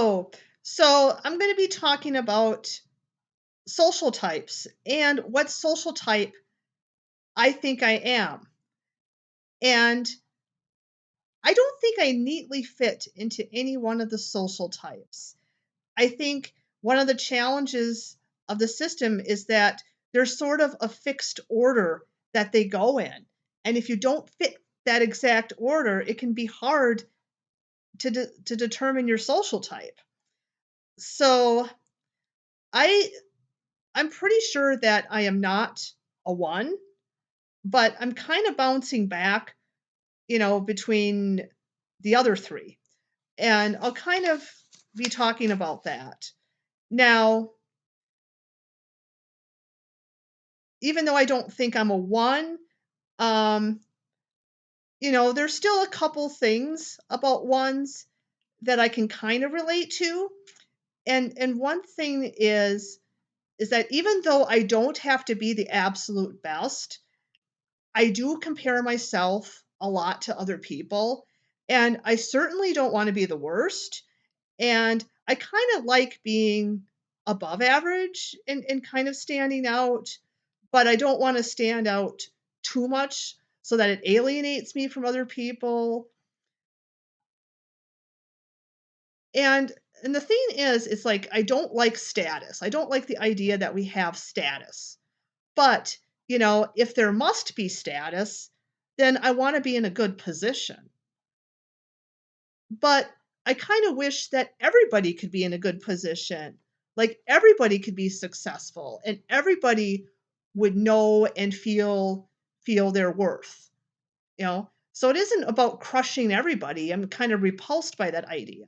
Hello. So I'm going to be talking about social types and what social type I think I am. And I don't think I neatly fit into any one of the social types. I think one of the challenges of the system is that there's sort of a fixed order that they go in. And if you don't fit that exact order, it can be hard to determine your social type. So I I'm pretty sure that I am not a one, but I'm kind of bouncing back, between the other three. And I'll kind of be talking about that. Now, even though I don't think I'm a one, um, there's still a couple things about ones that I can kind of relate to. And one thing is that even though I don't have to be the absolute best, I do compare myself a lot to other people, and I certainly don't wanna be the worst, and I kinda like being above average and kind of standing out, but I don't wanna stand out too much so that it alienates me from other people, and and the thing is, it's like, I don't like status. I don't like the idea that we have status. But, if there must be status, then I wanna be in a good position. But I kind of wish that everybody could be in a good position. Like everybody could be successful and everybody would know and feel their worth. So it isn't about crushing everybody. I'm kind of repulsed by that idea.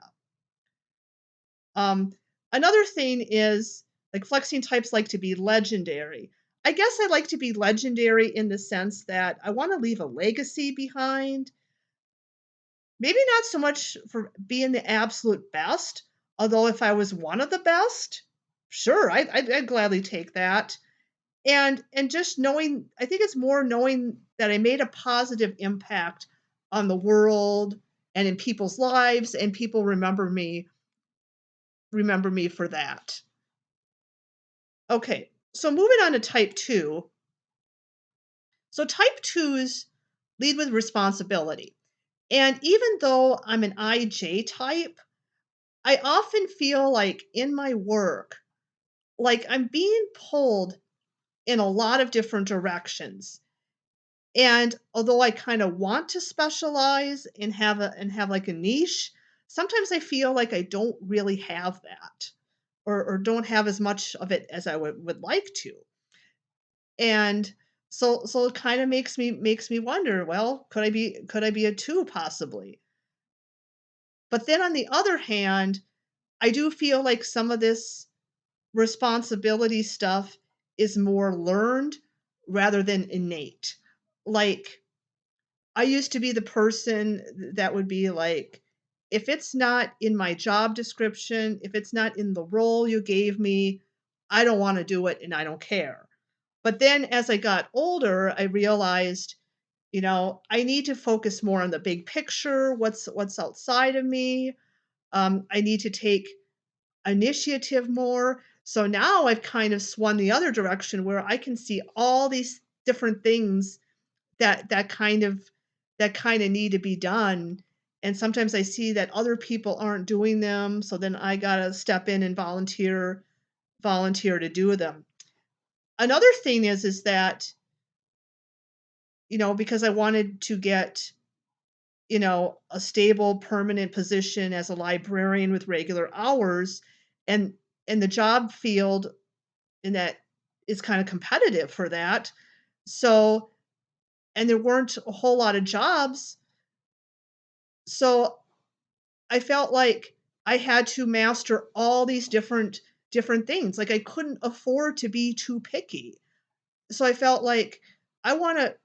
Um, Another thing is like flexing types like to be legendary. I guess I like to be legendary in the sense that I want to leave a legacy behind. Maybe not so much for being the absolute best, although if I was one of the best, sure, I'd gladly take that. And just knowing, I think it's more knowing that I made a positive impact on the world and in people's lives, and people remember me for that. Okay, so moving on to type two. So type twos lead with responsibility. And even though I'm an IJ type, I often feel like in my work, like I'm being pulled in a lot of different directions. And although I kind of want to specialize and have like a niche, sometimes I feel like I don't really have that or don't have as much of it as I would like to. And so it kind of makes me wonder, well, could I be a two possibly? But then on the other hand, I do feel like some of this responsibility stuff is more learned rather than innate. Like, I used to be the person that would be like, if it's not in my job description, if it's not in the role you gave me, I don't want to do it and I don't care. But then as I got older, I realized, I need to focus more on the big picture, what's outside of me. I need to take initiative more. So now I've kind of swung the other direction where I can see all these different things that that kind of need to be done. And sometimes I see that other people aren't doing them, so then I got to step in and volunteer to do them. Another thing is that, because I wanted to get, a stable permanent position as a librarian with regular hours and the job field and that is kind of competitive for that. So, and there weren't a whole lot of jobs. So I felt like I had to master all these different things. Like I couldn't afford to be too picky. So I felt like I want to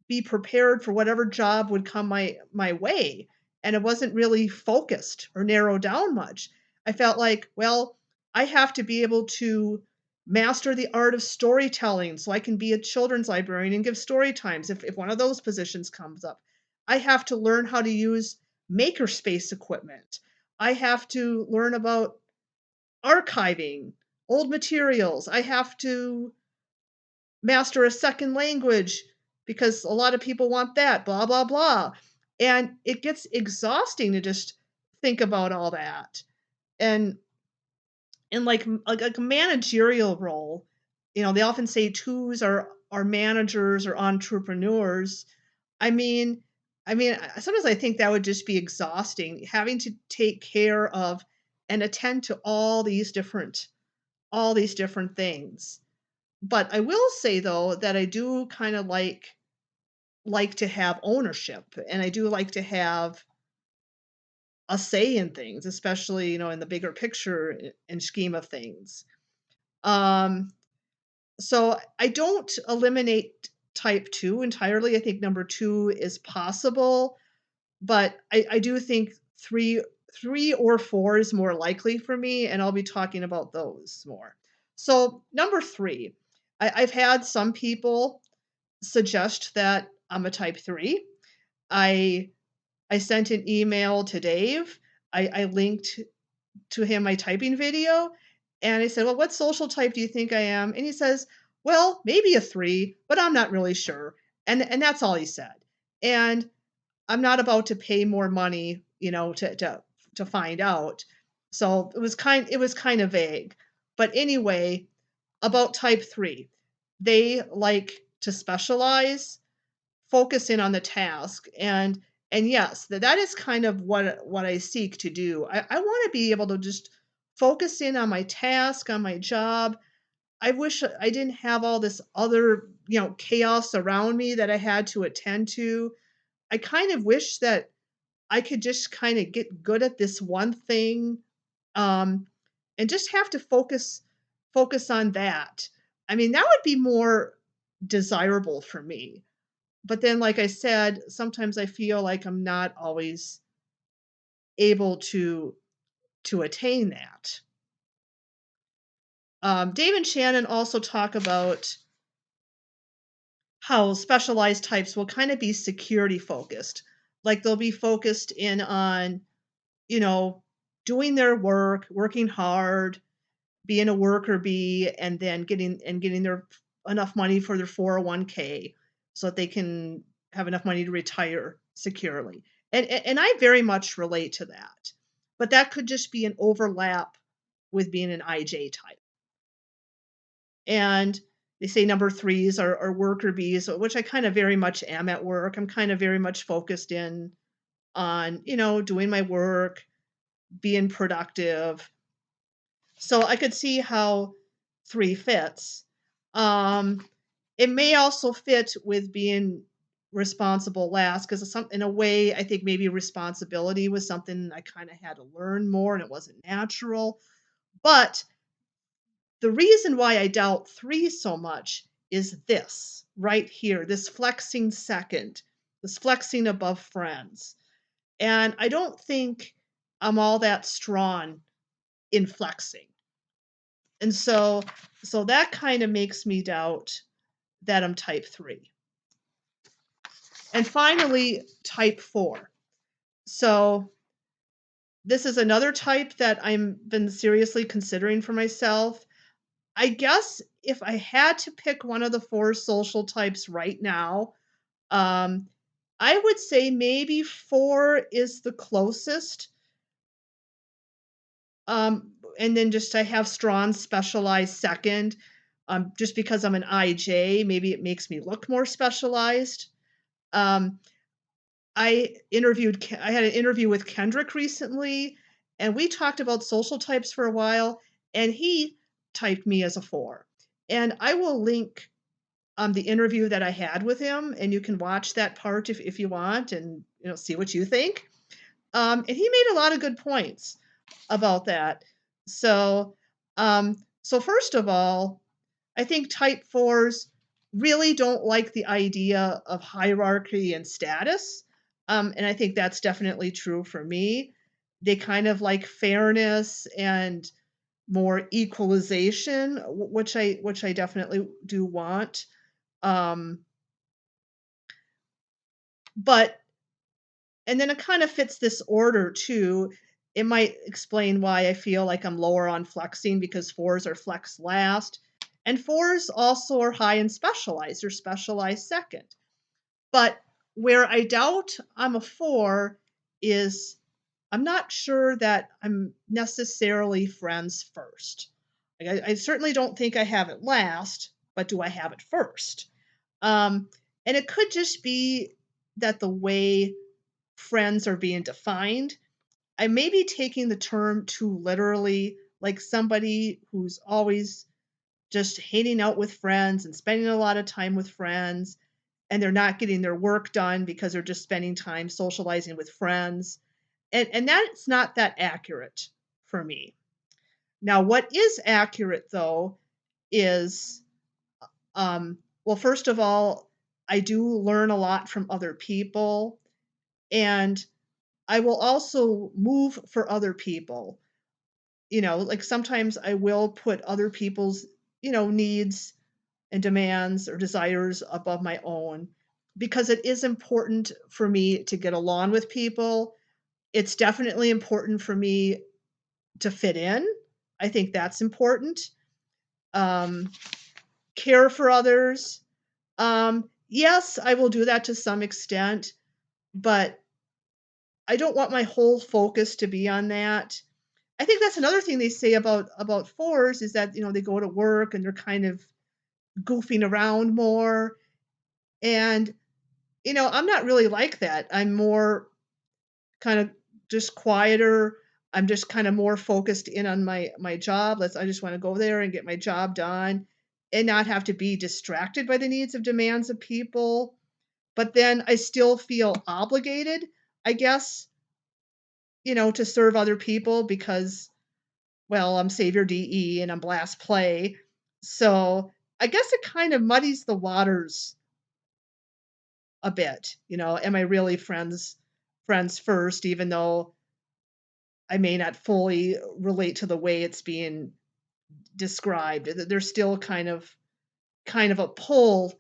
be prepared for whatever job would come my way. And it wasn't really focused or narrowed down much. I felt like, well, I have to be able to master the art of storytelling so I can be a children's librarian and give story times if one of those positions comes up. I have to learn how to use makerspace equipment. I have to learn about archiving old materials. I have to master a second language because a lot of people want that, blah, blah, blah. And it gets exhausting to just think about all that. And like a managerial role, they often say twos are managers or entrepreneurs. I mean, sometimes I think that would just be exhausting, having to take care of and attend to all these different things. But I will say though that I do kind of like to have ownership, and I do like to have a say in things, especially, in the bigger picture and scheme of things. Um, so I don't eliminate type 2 entirely. I think number 2 is possible, but I do think 3 or 4 is more likely for me, and I'll be talking about those more. So number 3, I've had some people suggest that I'm a type 3. I I sent an email to Dave. I linked to him my typing video, and I said, "Well, what social type do you think I am?" And he says, "Well, maybe a 3, but I'm not really sure." And that's all he said. And I'm not about to pay more money, to find out. So it was kind of vague. But anyway, about type 3, they like to specialize, focus in on the task, and yes, that is kind of what I seek to do. I want to be able to just focus in on my task, on my job. I wish I didn't have all this other, chaos around me that I had to attend to. I kind of wish that I could just kind of get good at this one thing, um, and just have to focus on that. I mean, that would be more desirable for me. But then, like I said, sometimes I feel like I'm not always able to attain that. Dave and Shannon also talk about how specialized types will kind of be security focused. Like they'll be focused in on, you know, doing their work, working hard, being a worker bee, and then getting their enough money for their 401k so that they can have enough money to retire securely. And I very much relate to that. But that could just be an overlap with being an IJ type. And they say number threes are worker bees, which I kind of very much am at work. I'm kind of very much focused in on, doing my work, being productive. So I could see how 3 fits. Um, it may also fit with being responsible last because in a way, I think maybe responsibility was something I kind of had to learn more and it wasn't natural. But the reason why I doubt 3 so much is this right here, this flexing second, this flexing above friends. And I don't think I'm all that strong in flexing. And so that kind of makes me doubt that I'm type 3. And finally, type 4. So this is another type that I'm been seriously considering for myself. I guess if I had to pick one of the 4 social types right now, um, I would say maybe 4 is the closest. And then just I have strong specialized second. Just because I'm an IJ, maybe it makes me look more specialized. Um, I had an interview with Kendrick recently, and we talked about social types for a while, and he typed me as a 4. And I will link the interview that I had with him, and you can watch that part if you want, and see what you think. And he made a lot of good points about that. So, so first of all, I think type 4s really don't like the idea of hierarchy and status. And I think that's definitely true for me. They kind of like fairness and more equalization, which I definitely do want. Um, but and then it kind of fits this order too. It might explain why I feel like I'm lower on flexing because fours are flex last. And fours also are high in specialized or specialized second. But where I doubt I'm a four is I'm not sure that I'm necessarily friends first. Like I certainly don't think I have it last, but do I have it first? Um, and it could just be that the way friends are being defined, I may be taking the term too literally, like somebody who's always just hanging out with friends and spending a lot of time with friends, and they're not getting their work done because they're just spending time socializing with friends. And that's not that accurate for me. Now, what is accurate though is well, first of all, I do learn a lot from other people, and I will also move for other people. Like sometimes I will put other people's, needs and demands or desires above my own because it is important for me to get along with people. It's definitely important for me to fit in. I think that's important. Um, Care for others. Yes, I will do that to some extent, but I don't want my whole focus to be on that. I think that's another thing they say about fours is that they go to work and they're kind of goofing around more. And I'm not really like that. I'm more kind of just quieter. I'm just kind of more focused in on my job. I just want to go there and get my job done and not have to be distracted by the needs of demands of people. But then I still feel obligated, I guess, to serve other people because, well, I'm Savior DE and I'm Blast Play. So I guess it kind of muddies the waters a bit. Am I really friends first, even though I may not fully relate to the way it's being described. There's still kind of a pull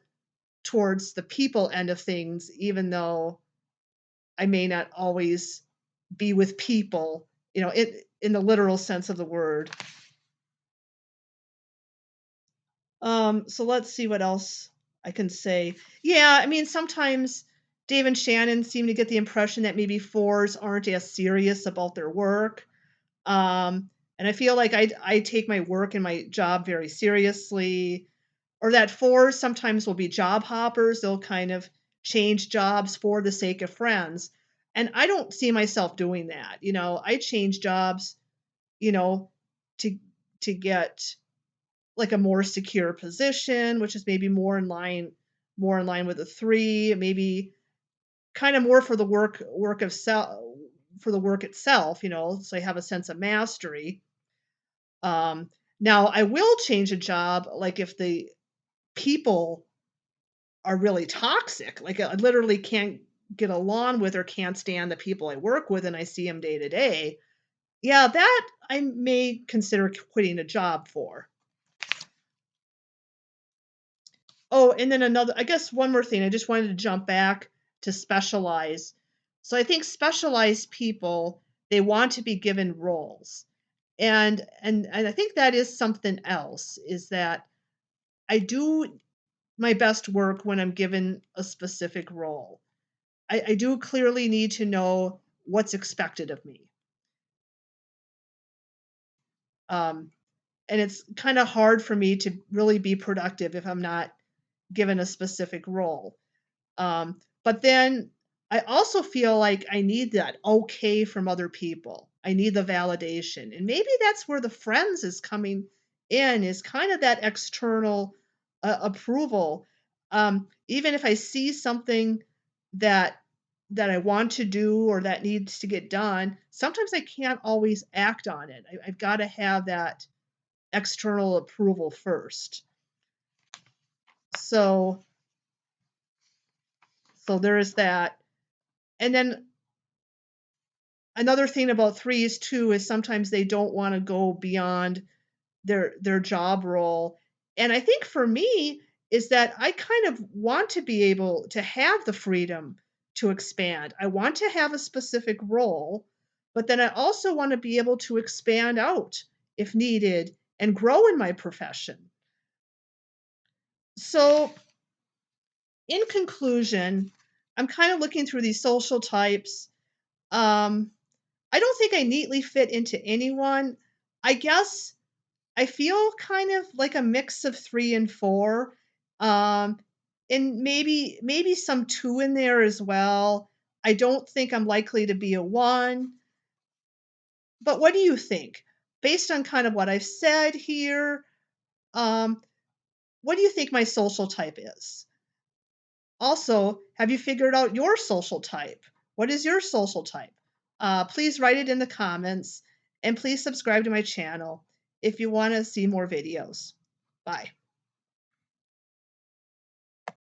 towards the people end of things, even though I may not always be with people, in the literal sense of the word. So let's see what else I can say. Yeah, I mean, sometimes Dave and Shannon seem to get the impression that maybe fours aren't as serious about their work. And I feel like I take my work and my job very seriously, or that fours sometimes will be job hoppers. They'll kind of change jobs for the sake of friends. And I don't see myself doing that. I change jobs, you know, to get like a more secure position, which is maybe more in line with a three, maybe kind of more for the work of for the work itself, so I have a sense of mastery. Um, Now I will change a job, like if the people are really toxic, like I literally can't get along with or can't stand the people I work with and I see them day to day. Yeah, that I may consider quitting a job for. Oh, and then I guess one more thing. I just wanted to jump back to specialize. So I think specialized people, they want to be given roles. And I think that is something else is that I do my best work when I'm given a specific role. I do clearly need to know what's expected of me. Um, and it's kind of hard for me to really be productive if I'm not given a specific role. But then I also feel like I need that okay from other people. I need the validation. And maybe that's where the friends is coming in, is kind of that external approval. Even if I see something that I want to do or that needs to get done, sometimes I can't always act on it. I've got to have that external approval first. So there is that. And then another thing about threes too is sometimes they don't want to go beyond their job role. And I think for me is that I kind of want to be able to have the freedom to expand. I want to have a specific role, but then I also want to be able to expand out if needed and grow in my profession. So, in conclusion, I'm kind of looking through these social types. Um, I don't think I neatly fit into anyone. I guess I feel kind of like a mix of 3 and 4. Um, and maybe some 2 in there as well. I don't think I'm likely to be a 1. But what do you think? Based on kind of what I've said here, um, what do you think my social type is? Also, have you figured out your social type? What is your social type? Please write it in the comments and please subscribe to my channel if you want to see more videos. Bye.